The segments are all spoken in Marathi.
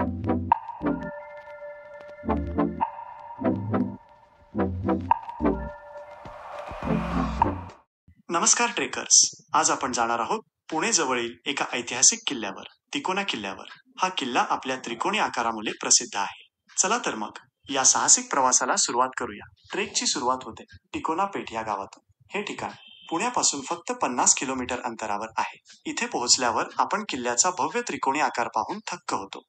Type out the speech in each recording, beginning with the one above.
नमस्कार ट्रेकर्स, आज आपण जाणार आहोत पुणे जवळील एका ऐतिहासिक किल्ल्यावर, तिकोना किल्ल्यावर. हा किल्ला आपल्या त्रिकोणी आकारामुळे प्रसिद्ध आहे. चला तर मग या साहसिक प्रवासाला सुरुवात करूया. ट्रेकची सुरुवात होते तिकोना पेठ या गावातून. हे ठिकाण पुण्यापासून फक्त 50 किलोमीटर अंतरावर आहे. इथे पोहोचल्यावर आपण किल्ल्याचा भव्य त्रिकोणी आकार पाहून थक्क होतो.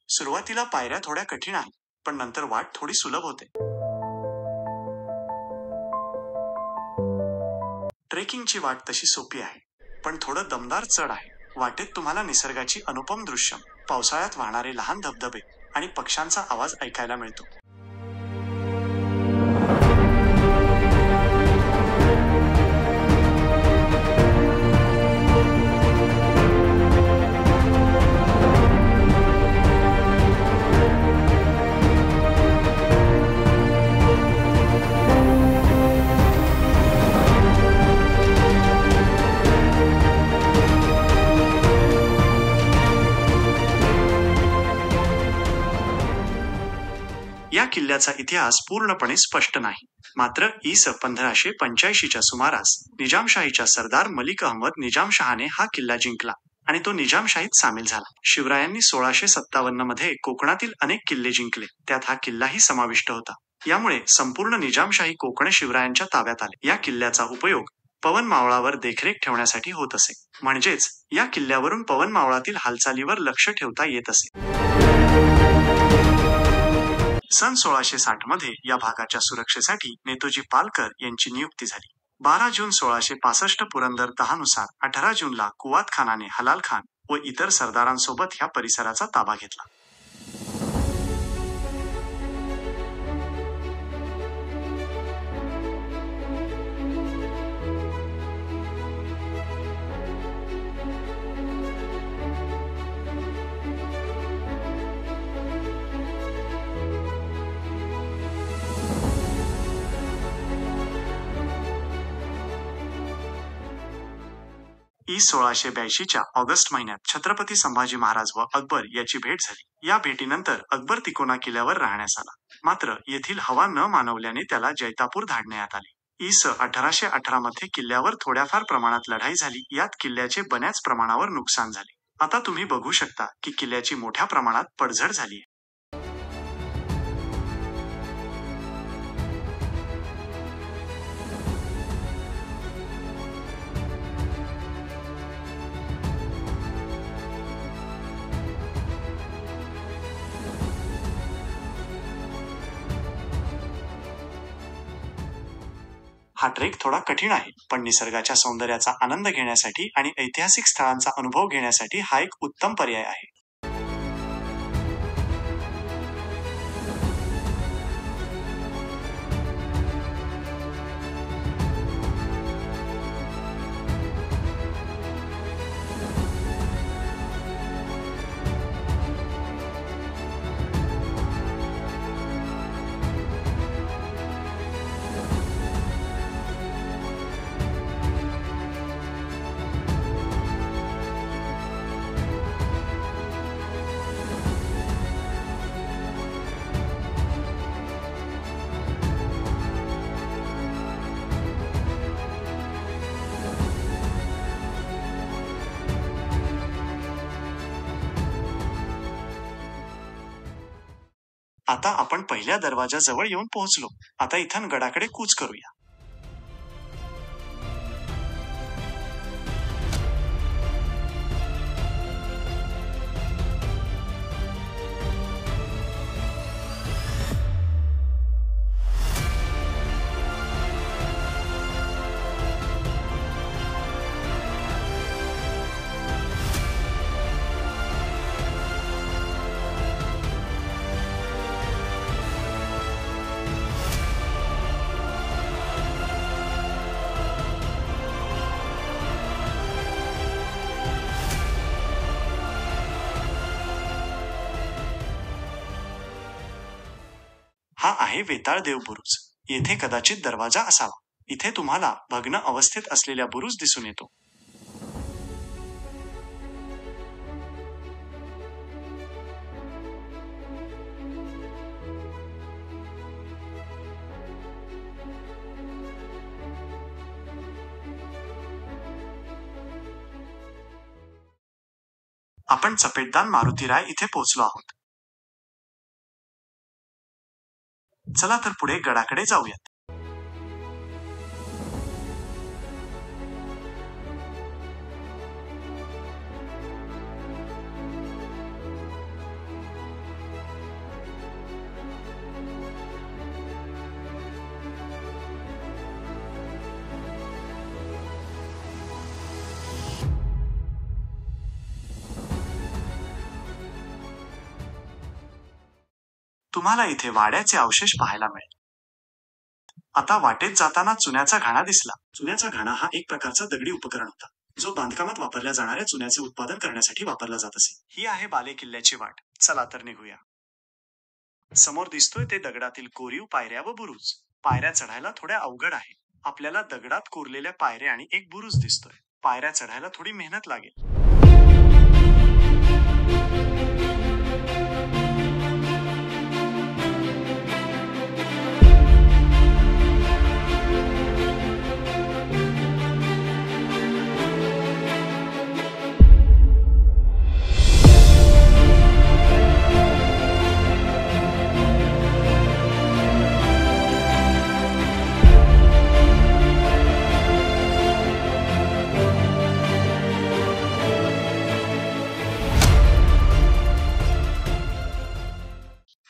सुरुवातीला पायऱ्या थोड्या कठीण आहेत, पण नंतर वाट थोडी सुलभ होते. ट्रेकिंगची वाट तशी सोपी आहे, पण थोडं दमदार चढ आहे. वाटेत तुम्हाला निसर्गाची अनुपम दृश्य, पावसाळ्यात वाहणारे लहान धबधबे आणि पक्ष्यांचा आवाज ऐकायला मिळतो. या किल्ल्याचा इतिहास पूर्णपणे स्पष्ट नाही. मात्र इ. स. 1585च्या सुमारास निजामशाहीच्या सरदार मलिक अहमद निजामशहाने हा किल्ला जिंकला आणि तो निजामशाहीत सामील झाला. शिवरायांनी 1657 मध्ये कोकणातील अनेक किल्ले जिंकले, त्यात हा किल्लाही समाविष्ट होता. यामुळे संपूर्ण निजामशाही कोकण शिवरायांच्या ताब्यात आले. या किल्ल्याचा उपयोग पवन मावळावर देखरेख ठेवण्यासाठी होत असे, म्हणजेच या किल्ल्यावरून पवन मावळातील हालचालीवर लक्ष ठेवता येत असे. सन 1660 मध्ये या भागाच्या सुरक्षेसाठी नेताजी पालकर यांची नियुक्ती झाली. 12 जून 1665 पुरंदर तहानुसार 18 जूनला कुवात खानाने हलाल खान व इतर सरदारांसोबत ह्या परिसराचा ताबा घेतला. इ. 1682च्या ऑगस्ट महिन्यात छत्रपती संभाजी महाराज व अकबर याची भेट झाली. या भेटीनंतर अकबर तिकोना किल्ल्यावर राहण्यास आला, मात्र येथील हवा न मानवल्याने त्याला जैतापूर धाडण्यात आले. इ. स. 1818 मध्ये किल्ल्यावर थोड्याफार प्रमाणात लढाई झाली. यात किल्ल्याचे बऱ्याच प्रमाणावर नुकसान झाले. आता तुम्ही बघू शकता की किल्ल्याची मोठ्या प्रमाणात पडझड झाली आहे. हा ट्रेक थोडा कठीण आहे, पण निसर्गाच्या सौंदर्याचा आनंद घेण्यासाठी आणि ऐतिहासिक स्थळांचा अनुभव घेण्यासाठी हा एक उत्तम पर्याय आहे. आता आपण पहिल्या दरवाजाजवळ येऊन पोहोचलो. आता इथून गडाकडे कूच करूया. हा आहे वेताळ देव बुरुज. येथे कदाचित दरवाजा असावा. इथे तुम्हाला भग्न अवस्थेत असलेल्या बुरुज दिसून येतो. आपण चपेटदान मारुतीराय इथे पोहोचलो आहोत. चला तर पुढे गडाकडे जाऊयात. तुम्हाला इथे वाड्याचे अवशेष पाहायला मिळेल. आता वाटेत जाताना चुन्याचा घाणा दिसला. चुन्याचा घाणा हा एक प्रकारचा दगडी उपकरण होता, जो बांधकामात वापरल्या जाणाऱ्या चुन्याचे उत्पादन करण्यासाठी वापरला जात असे. ही आहे बाले किल्ल्याची वाट. चला तर निघूया. समोर दिसतोय ते दगडातील कोरीव पायऱ्या व बुरुज. पायऱ्या चढायला थोड्या अवघड आहे. आपल्याला दगडात कोरलेल्या पायऱ्या आणि एक बुरुज दिसतोय. पायऱ्या चढायला थोडी मेहनत लागेल.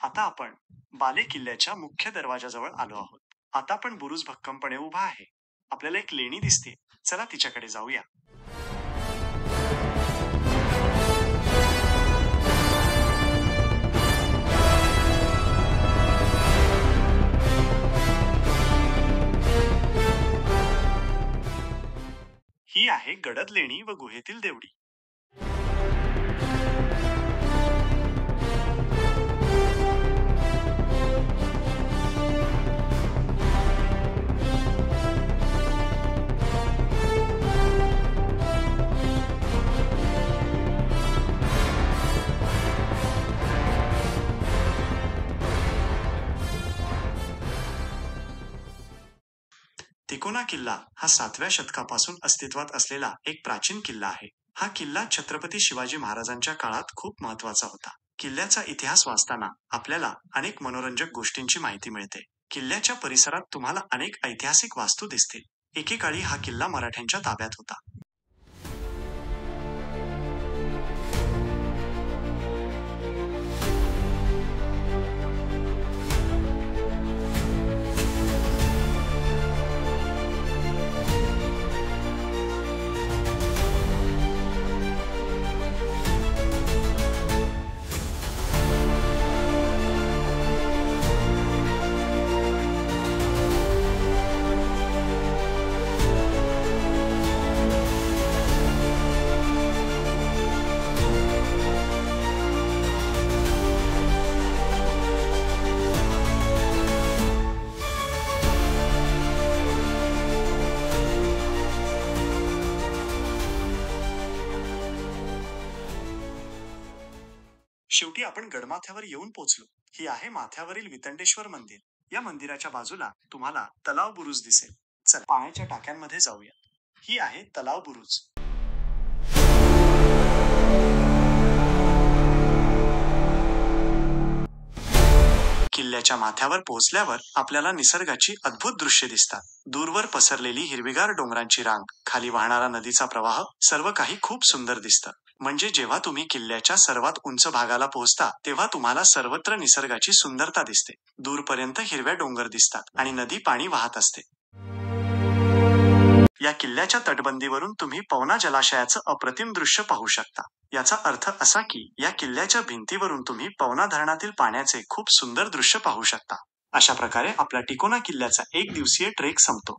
आता आपण बाले किल्ल्याच्या मुख्य दरवाजाजवळ आलो आहोत. आता आपण बुरुज भक्कमपणे उभा आहे. आपल्याला एक लेणी दिसते. चला तिच्याकडे जाऊया. ही आहे गडद लेणी व गुहेतील देवडी. तिकोना किल्ला हा 7व्या शतकापासून अस्तित्वात असलेला एक प्राचीन किल्ला आहे. हा किल्ला छत्रपती शिवाजी महाराजांच्या काळात खूप महत्वाचा होता. किल्ल्याचा इतिहास वाचताना आपल्याला अनेक मनोरंजक गोष्टींची माहिती मिळते. किल्ल्याच्या परिसरात तुम्हाला अनेक ऐतिहासिक वास्तू दिसतील. एकेकाळी हा किल्ला मराठ्यांच्या ताब्यात होता. शेवटी आपण गडमाथ्यावर येऊन पोहोचलो. ही आहे माथ्यावरील वितंडेश्वर मंदिर. या मंदिराच्या बाजूला तुम्हाला तलाव बुरुज दिसेल. चला पाण्याच्या टाक्यांमध्ये जाऊया. ही आहे तलाव बुरुज. किल्ल्याच्या माथ्यावर पोहोचल्यावर आपल्याला निसर्गाची अद्भुत दृश्ये दिसतात. दूरवर पसरलेली हिरवीगार डोंगरांची रांग, खाली वाहणारा नदीचा प्रवाह, सर्व काही खूप सुंदर दिसतं. म्हणजे जेव्हा तुम्ही किल्ल्याच्या सर्वात उंच भागाला पोहोचता तेव्हा तुम्हाला सर्वत्र निसर्गाची सुंदरता दिसते. दूरपर्यंत हिरव्या डोंगर दिसतात आणि नदी पाणी वाहत असते. या किल्ल्याच्या तटबंदीवरून तुम्ही पवना जलाशयाचं अप्रतिम दृश्य पाहू शकता. याचा अर्थ असा की या किल्ल्याच्या भिंतीवरून तुम्ही पवना धरणातील पाण्याचे खूप सुंदर दृश्य पाहू शकता. अशा प्रकारे आपला तिकोना किल्ल्याचा एक दिवसीय ट्रेक संपतो.